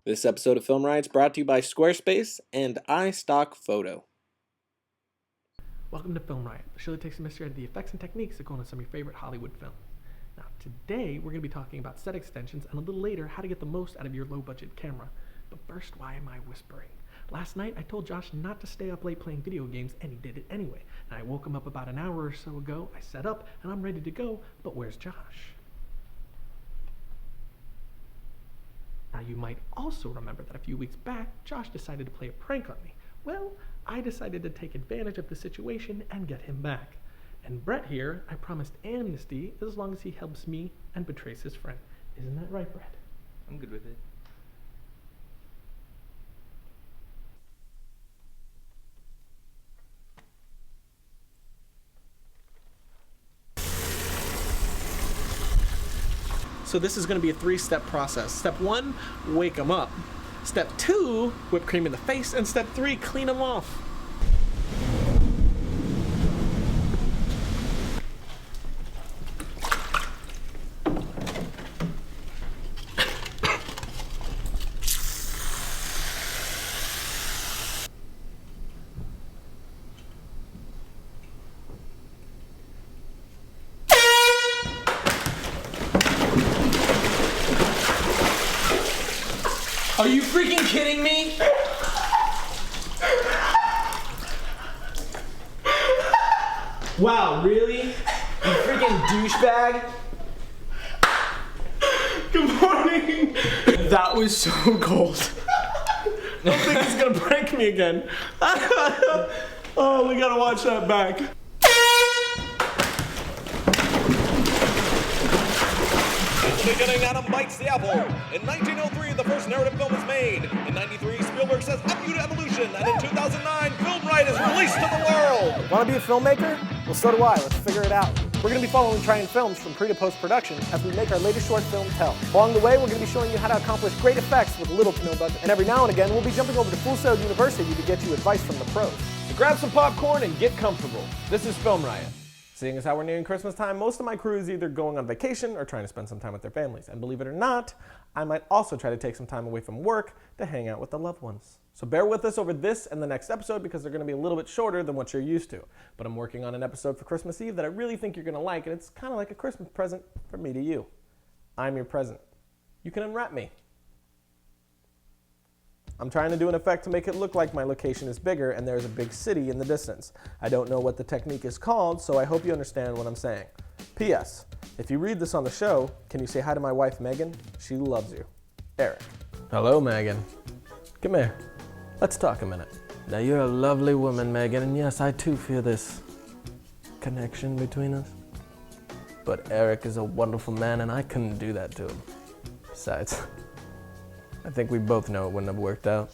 This episode of Film Riot is brought to you by Squarespace and iStockPhoto. Welcome to Film Riot, the show that takes a mystery out of the effects and techniques that go into some of your favorite Hollywood films. Now, today we're going to be talking about set extensions and a little later how to get the most out of your low-budget camera. But first, why am I whispering? Last night I told Josh not to stay up late playing video games, and he did it anyway. And I woke him up about an hour or so ago, I set up, and I'm ready to go, but where's Josh? Now, you might also remember that a few weeks back, Josh decided to play a prank on me. Well, I decided to take advantage of the situation and get him back. And Brett here, I promised amnesty as long as he helps me and betrays his friend. Isn't that right, Brett? I'm good with it. So this is going to be a 3-step process. Step 1, wake them up. Step 2, whip cream in the face. And step 3, clean them off. Are you freaking kidding me? Wow, really? You freaking douchebag? Good morning. That was so cold. I don't think he's going to prank me again. Oh, we got to watch that back. Beginning, Adam bites the apple. In 1903, the first narrative film is made. In 93, Spielberg says F you to evolution. And in 2009, Film Riot is released to the world. Want to be a filmmaker? Well, so do I. Let's figure it out. We're going to be following Trying Films from pre to post-production as we make our latest short film, Tell. Along the way, we're going to be showing you how to accomplish great effects with little to no budget. And every now and again, we'll be jumping over to Full Sail University to get you advice from the pros. So grab some popcorn and get comfortable. This is Film Riot. Seeing as how we're nearing Christmas time, most of my crew is either going on vacation or trying to spend some time with their families. And believe it or not, I might also try to take some time away from work to hang out with the loved ones. So bear with us over this and the next episode because they're going to be a little bit shorter than what you're used to. But I'm working on an episode for Christmas Eve that I really think you're going to like, and it's kind of like a Christmas present from me to you. I'm your present. You can unwrap me. I'm trying to do an effect to make it look like my location is bigger and there's a big city in the distance. I don't know what the technique is called, so I hope you understand what I'm saying. P.S. If you read this on the show, can you say hi to my wife, Megan? She loves you. Eric. Hello, Megan. Come here. Let's talk a minute. Now, you're a lovely woman, Megan, and yes, I too feel this connection between us. But Eric is a wonderful man, and I couldn't do that to him. Besides, I think we both know it wouldn't have worked out.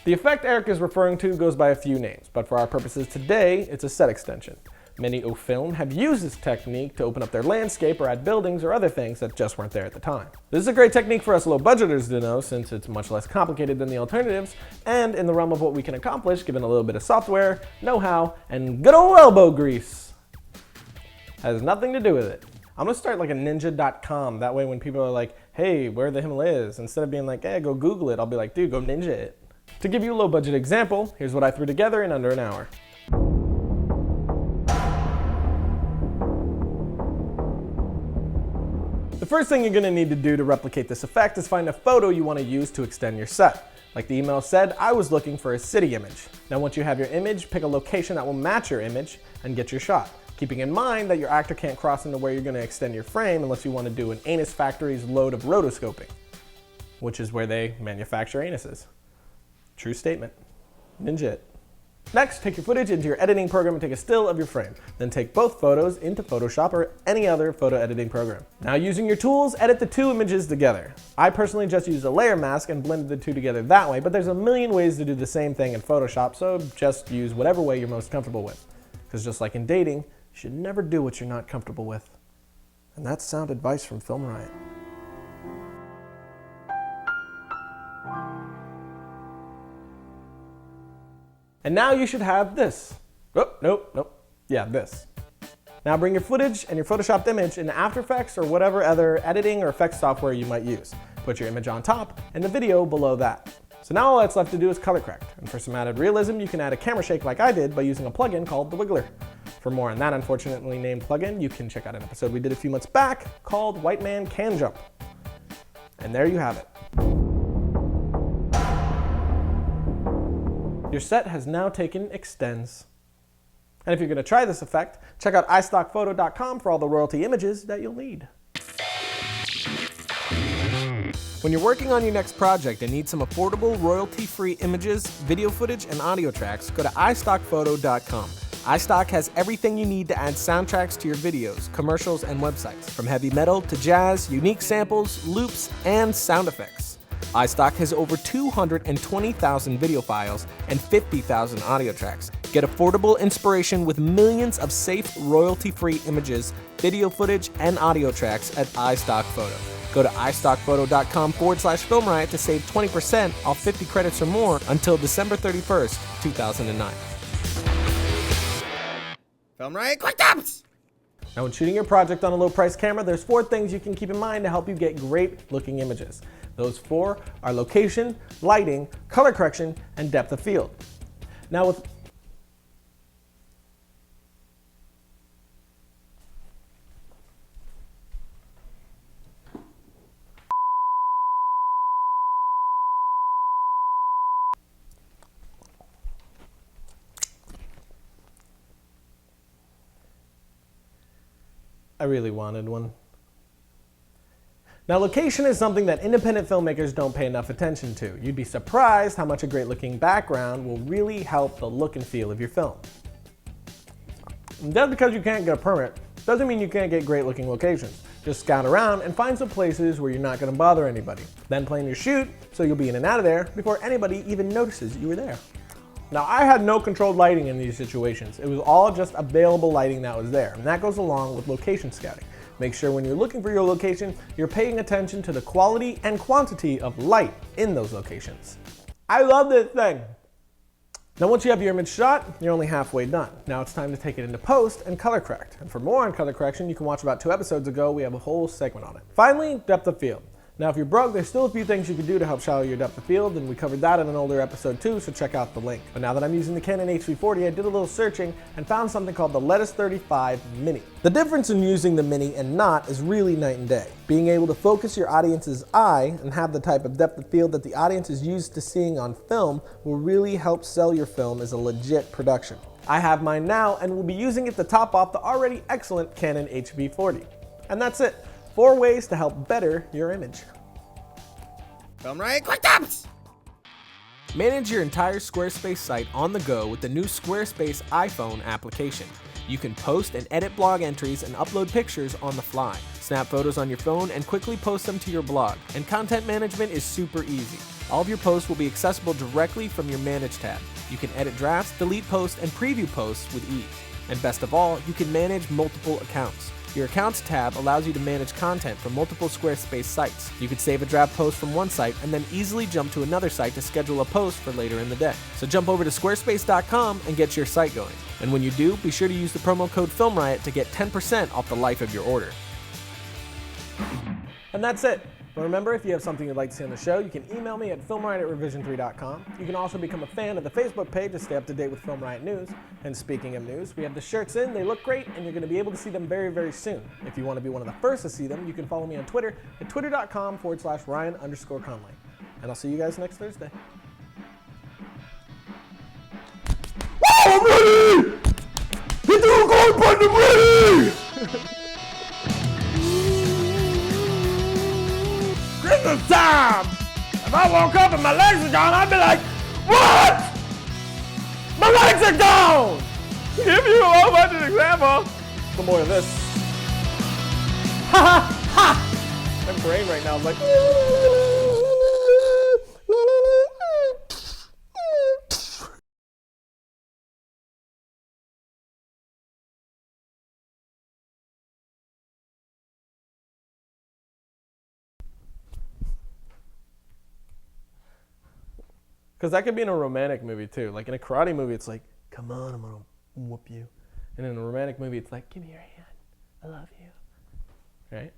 The effect Eric is referring to goes by a few names, but for our purposes today, it's a set extension. Many au film have used this technique to open up their landscape or add buildings or other things that just weren't there at the time. This is a great technique for us low-budgeters to know since it's much less complicated than the alternatives and in the realm of what we can accomplish given a little bit of software, know-how, and good old elbow grease. Has nothing to do with it. I'm gonna start like a ninja.com. That way when people are like, hey, where are the Himalayas? Instead of being like, hey, go Google it, I'll be like, dude, go ninja it. To give you a low budget example, here's what I threw together in under an hour. The first thing you're gonna need to do to replicate this effect is find a photo you wanna use to extend your set. Like the email said, I was looking for a city image. Now once you have your image, pick a location that will match your image and get your shot. Keeping in mind that your actor can't cross into where you're going to extend your frame unless you want to do an anus factory's load of rotoscoping, which is where they manufacture anuses. True statement. Ninja it. Next, take your footage into your editing program and take a still of your frame. Then take both photos into Photoshop or any other photo editing program. Now using your tools, edit the two images together. I personally just used a layer mask and blended the two together that way, but there's a million ways to do the same thing in Photoshop, so just use whatever way you're most comfortable with. Because just like in dating, you should never do what you're not comfortable with. And that's sound advice from Film Riot. And now you should have this. Oh, nope. Yeah, this. Now bring your footage and your photoshopped image into After Effects or whatever other editing or effects software you might use. Put your image on top and the video below that. So now all that's left to do is color correct. And for some added realism, you can add a camera shake like I did by using a plugin called the Wiggler. For more on that unfortunately named plugin, you can check out an episode we did a few months back called White Man Can Jump. And there you have it. Your set has now taken extenze. And if you're going to try this effect, check out iStockPhoto.com for all the royalty images that you'll need. When you're working on your next project and need some affordable, royalty-free images, video footage, and audio tracks, go to iStockPhoto.com. iStock has everything you need to add soundtracks to your videos, commercials, and websites, from heavy metal to jazz, unique samples, loops, and sound effects. iStock has over 220,000 video files and 50,000 audio tracks. Get affordable inspiration with millions of safe, royalty-free images, video footage, and audio tracks at iStockPhoto. Go to iStockPhoto.com/Film Riot to save 20% off 50 credits or more until December 31st, 2009. Film Riot Quick Tips! Now when shooting your project on a low-price camera, there's 4 things you can keep in mind to help you get great-looking images. Those 4 are location, lighting, color correction, and depth of field. Now with I really wanted one. Now location is something that independent filmmakers don't pay enough attention to. You'd be surprised how much a great looking background will really help the look and feel of your film. And just because you can't get a permit doesn't mean you can't get great looking locations. Just scout around and find some places where you're not going to bother anybody. Then plan your shoot so you'll be in and out of there before anybody even notices you were there. Now I had no controlled lighting in these situations. It was all just available lighting that was there, and that goes along with location scouting. Make sure when you're looking for your location, you're paying attention to the quality and quantity of light in those locations. I love this thing. Now once you have your image shot, you're only halfway done. Now it's time to take it into post and color correct. And for more on color correction, you can watch about 2 episodes ago. We have a whole segment on it. Finally, depth of field. Now if you're broke, there's still a few things you can do to help shallow your depth of field, and we covered that in an older episode too, so check out the link. But now that I'm using the Canon HV40, I did a little searching and found something called the Lettuce 35 Mini. The difference in using the Mini and not is really night and day. Being able to focus your audience's eye and have the type of depth of field that the audience is used to seeing on film will really help sell your film as a legit production. I have mine now and will be using it to top off the already excellent Canon HV40. And that's it. 4 ways to help better your image. Film Riot Quick Tips! Manage your entire Squarespace site on the go with the new Squarespace iPhone application. You can post and edit blog entries and upload pictures on the fly. Snap photos on your phone and quickly post them to your blog. And content management is super easy. All of your posts will be accessible directly from your Manage tab. You can edit drafts, delete posts, and preview posts with ease. And best of all, you can manage multiple accounts. Your Accounts tab allows you to manage content from multiple Squarespace sites. You could save a draft post from one site and then easily jump to another site to schedule a post for later in the day. So jump over to squarespace.com and get your site going. And when you do, be sure to use the promo code FilmRiot to get 10% off the life of your order. And that's it. But remember, if you have something you'd like to see on the show, you can email me at filmriot@revision3.com. You can also become a fan of the Facebook page to stay up to date with Film Riot news. And speaking of news, we have the shirts in, they look great, and you're going to be able to see them very, very soon. If you want to be one of the first to see them, you can follow me on Twitter at twitter.com/Ryan_Conley. And I'll see you guys next Thursday. Oh, I'm ready! Hit the record button, I'm ready! Christmas time! If I woke up and my legs are gone, I'd be like, what? My legs are gone! Give you a whole bunch of example. Some more of this. Ha ha ha! My brain right now is like, because that could be in a romantic movie too. Like in a karate movie, it's like, come on, I'm gonna whoop you. And in a romantic movie, it's like, give me your hand. I love you. Right?